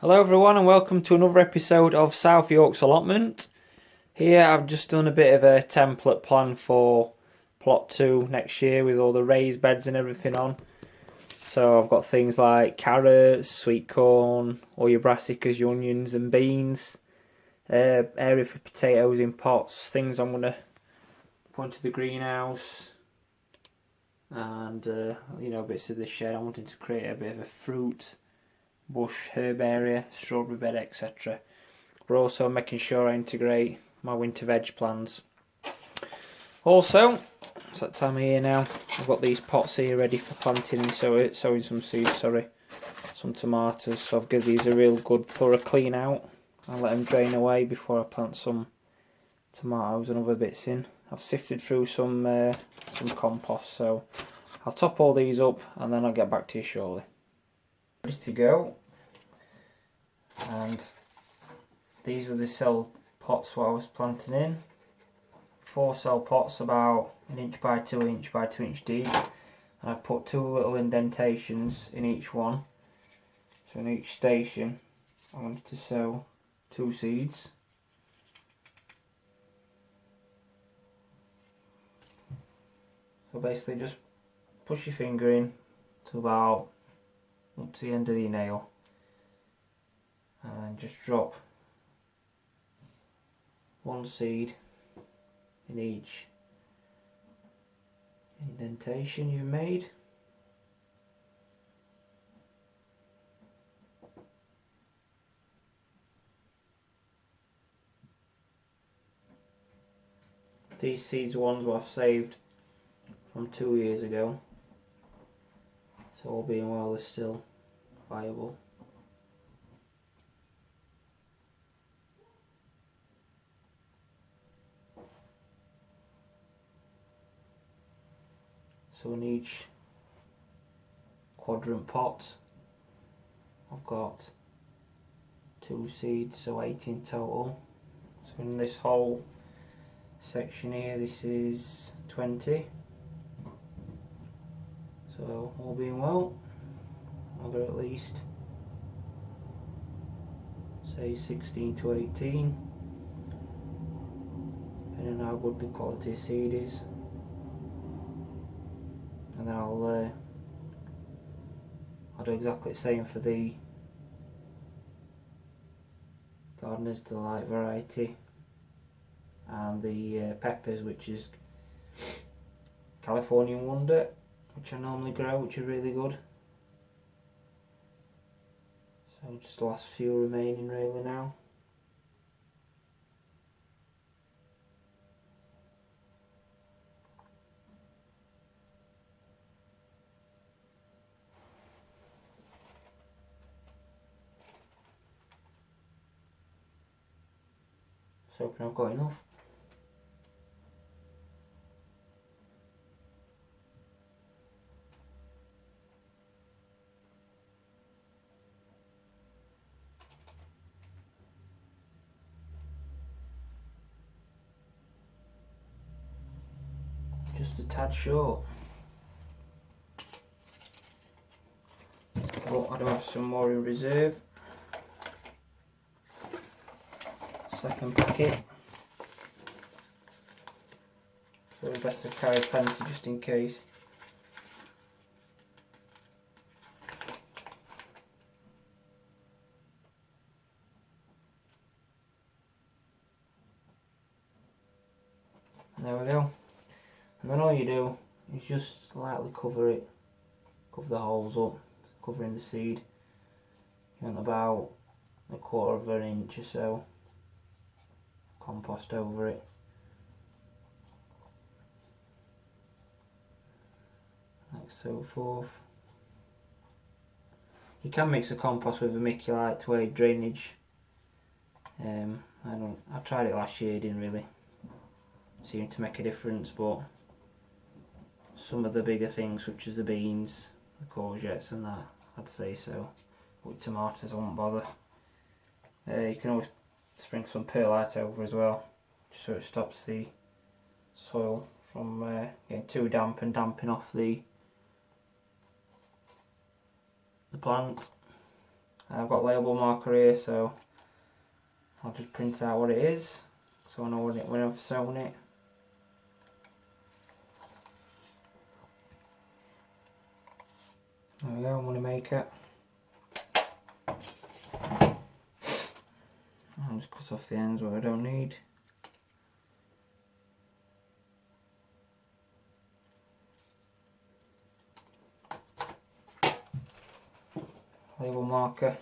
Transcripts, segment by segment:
Hello everyone and welcome to another episode of South Yorks Allotment. Here I've just done a bit of a template plan for plot 2 next year with all the raised beds and everything on. So I've got things like carrots, sweet corn, all your brassicas, your onions and beans, area for potatoes in pots, things I'm going to put into the greenhouse, and bits of the shed. I'm wanting to create a bit of a fruit bush, herb area, strawberry bed, etc. We're also making sure I integrate my winter veg plans. Also, it's that time of year now, I've got these pots here ready for planting and sowing some seeds, some tomatoes. So I've given these a real good thorough clean out and let them drain away before I plant some tomatoes and other bits in. I've sifted through some compost, so I'll top all these up and then I'll get back to you shortly. Ready to go. And these were the cell pots what I was planting in. 4 cell pots about 1 inch by 2 inch by 2 inch deep, and I put 2 little indentations in each one. So in each station I wanted to sow 2 seeds. So basically just push your finger in to about up to the end of the nail, and then just drop 1 seed in each indentation you've made. These seeds are ones what I've saved from 2 years ago, so all being well they're still viable. So in each quadrant pot I've got 2 seeds, so 8 in total. So in this whole section here this is 20. So all being well, I'll get at least say 16 to 18, depending on how good the quality of seed is. And then I'll do exactly the same for the Gardener's Delight variety and the peppers, which is Californian Wonder, which I normally grow, which are really good. So just the last few remaining really now. Just hoping I've got enough. Just a tad short, but I do have some more in reserve. Second packet, so it's best to carry plenty just in case. And there we go. And then all you do is just lightly cover the holes up, covering the seed. You want about 1/4 of an inch or so compost over it. Like so forth. You can mix the compost with vermiculite to aid drainage. I tried it last year, didn't really seem to make a difference, but some of the bigger things such as the beans, the courgettes and that, I'd say so. With tomatoes I won't bother. You can always sprinkle some perlite over as well, just so it stops the soil from getting too damp and damping off the plant. I've got a label marker here, so I'll just print out what it is, so I know when I've sown it. There we go, money maker. I'll just cut off the ends where I don't need. Label marker.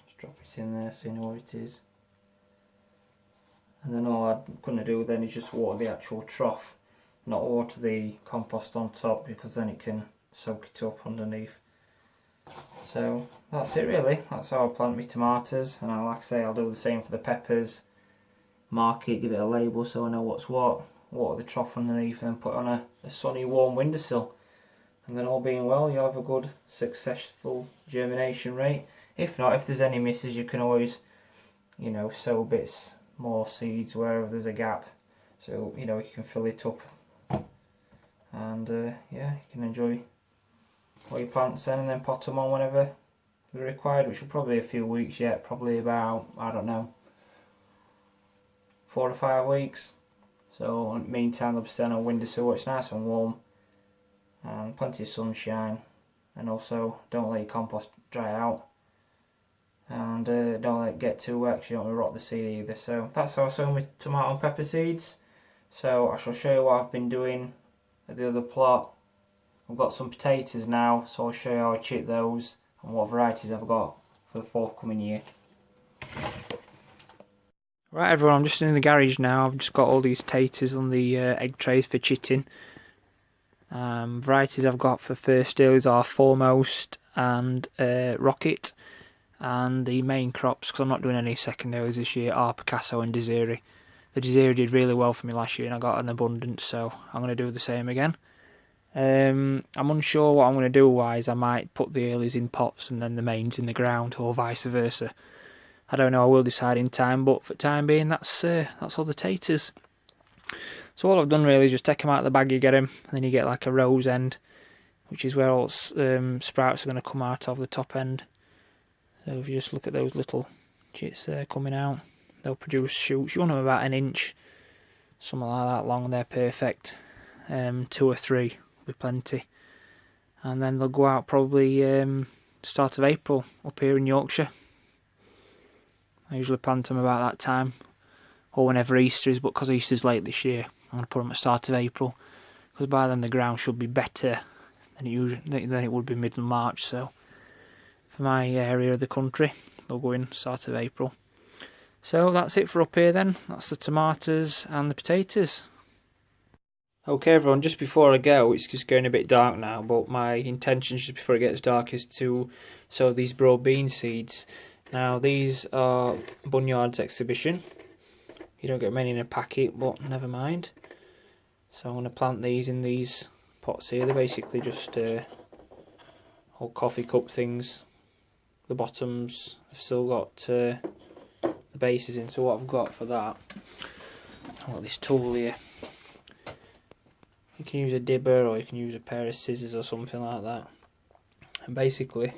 Just drop it in there so you know what it is. And then all I'm going to do then is just water the actual trough, not water the compost on top, because then it can soak it up underneath. So that's it really, that's how I plant my tomatoes, and like I say, I'll do the same for the peppers. Mark it, give it a label so I know what's what, water the trough underneath, and then put it on a sunny warm windowsill. And then all being well, you'll have a good successful germination rate. If not, if there's any misses, you can always, you know, sow bits more seeds wherever there's a gap, so you know you can fill it up, and yeah, you can enjoy all your plants then, and then pot them on whenever they're required, which will probably be a few weeks yet, probably about, I don't know, 4 to 5 weeks. So in the meantime they'll be staying on windowsill where it's nice and warm and plenty of sunshine, and also don't let your compost dry out. And don't let it get too wet because you don't want to rot the seed either. So that's how I sow my tomato and pepper seeds. So I shall show you what I've been doing at the other plot. I've got some potatoes now, so I'll show you how I chip those and what varieties I've got for the forthcoming year. Right everyone, I'm just in the garage now. I've just got all these taters on the egg trays for chitting. Varieties I've got for first earlies are Foremost and Rocket. And the main crops, because I'm not doing any secondaries this year, are Picasso and Desiree. The Desiree did really well for me last year and I got an abundance, so I'm going to do the same again. I'm unsure what I'm going to do wise. I might put the earlies in pots and then the mains in the ground, or vice versa. I don't know, I will decide in time, but for the time being that's all the taters. So all I've done really is just take them out of the bag, you get them, and then you get like a rose end, which is where all sprouts are going to come out of the top end. So if you just look at those little chits there coming out, they'll produce shoots. You want them about 1 inch, something like that long, and they're perfect. 2 or 3 will be plenty. And then they'll go out probably start of April up here in Yorkshire. I usually plant them about that time, or whenever Easter is, but because Easter's late this year, I'm going to put them at the start of April, because by then the ground should be better than it would be middle March. So for my area of the country, they'll go in start of April. So that's it for up here then. That's the tomatoes and the potatoes. Okay everyone, just before I go, it's just going a bit dark now, but my intention just before it gets dark is to sow these broad bean seeds. Now these are Bunyard's Exhibition. You don't get many in a packet, but never mind. So I'm going to plant these in these pots here. They're basically just old coffee cup things. The bottoms have still got the bases in, so what I've got for that, I've got this tool here. You can use a dibber or you can use a pair of scissors or something like that. And basically,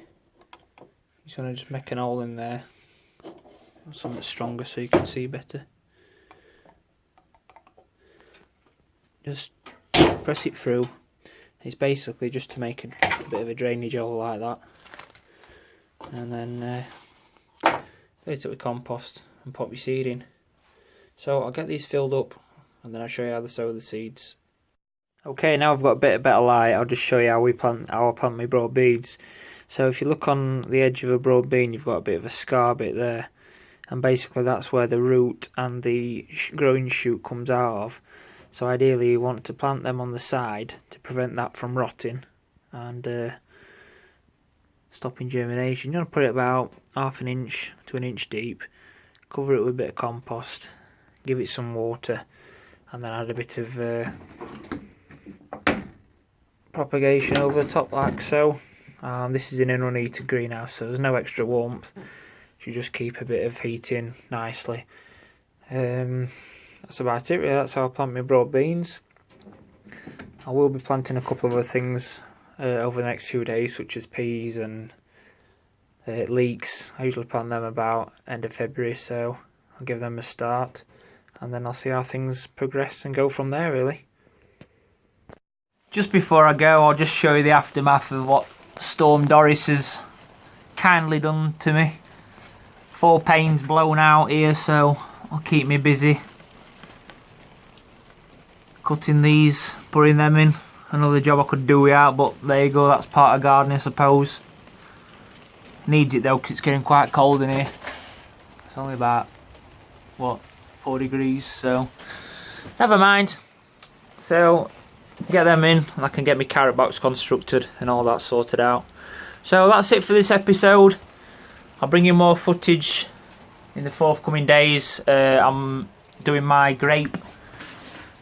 you just want to just make an hole in there, something stronger so you can see better. Just press it through. It's basically just to make a bit of a drainage hole like that. And then fill it up with compost and pop your seed in. So I'll get these filled up and then I'll show you how to sow the seeds. Okay, now I've got a bit of better light, I'll just show you how I plant my broad beans. So if you look on the edge of a broad bean, you've got a bit of a scar bit there, and basically that's where the root and the growing shoot comes out of. So ideally you want to plant them on the side to prevent that from rotting and stopping germination. You want to put it about 1/2 inch to 1 inch deep, cover it with a bit of compost, give it some water, and then add a bit of propagation over the top like so. This is in an unheated greenhouse, so there's no extra warmth. You just keep a bit of heat in nicely. That's about it really. That's how I plant my broad beans. I will be planting a couple of other things over the next few days, such as peas and leeks. I usually plant them about end of February, so I'll give them a start, and then I'll see how things progress and go from there really. Just before I go, I'll just show you the aftermath of what Storm Doris has kindly done to me. 4 panes blown out here, so I'll keep me busy cutting these, putting them in. Another job I could do without, but there you go, that's part of gardening I suppose. Needs it though, because it's getting quite cold in here. It's only about, what, 4 degrees, so never mind. So get them in and I can get my carrot box constructed and all that sorted out. So that's it for this episode. I'll bring you more footage in the forthcoming days. I'm doing my grape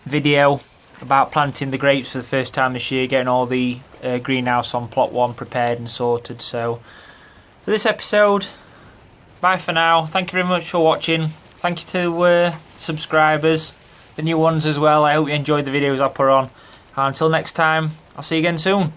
video about planting the grapes for the first time this year, getting all the greenhouse on plot 1 prepared and sorted. So for this episode, bye for now. Thank you very much for watching. Thank you to subscribers, the new ones as well. I hope you enjoyed the videos I put on. Until next time, I'll see you again soon.